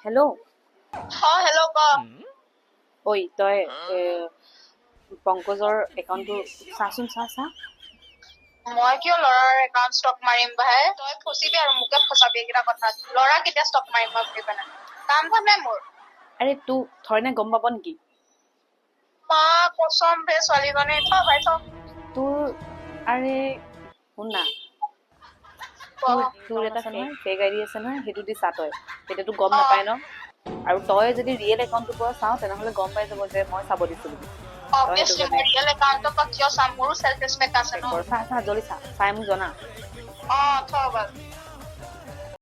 hello' hello' ক ঐ তই পংকজৰ একাউণ্টটো চাচোন চা মই কিয় ল'ৰাৰ একাউণ্ট ষ্টক মাৰিম ভাই তই ফচিবি আৰু মোকে ফচাবি এইকেইটা কথাত ল'ৰা কেতিয়া ষ্টক মাৰিম মই ভাবি পেলাই কাম ভাবে মোৰ আৰে তোক থৰেনে গম পাব নেকি মা কচম বে ছোৱালীজনী থ ভাই থ তোৰ আৰে শুন না তোৰ এটা ফেক আইডি আছে নহয় সেইটো দি চা তই তেতিয়াতো গম নাপায় ন আৰু তই যদি ৰিয়েল একাউণ্টটোৰ পৰা চাওঁ তেনেহ'লে গম পাই যাব যে মই চাব দিছো বুলি অবভিয়াছলি মই ৰিয়েল একাউণ্টৰ পৰা কিয় চাম মোৰো চেল্ফ ৰেচপেক্ট আছে ন চা জলদি চা চাই মোক জনা থ বাৰু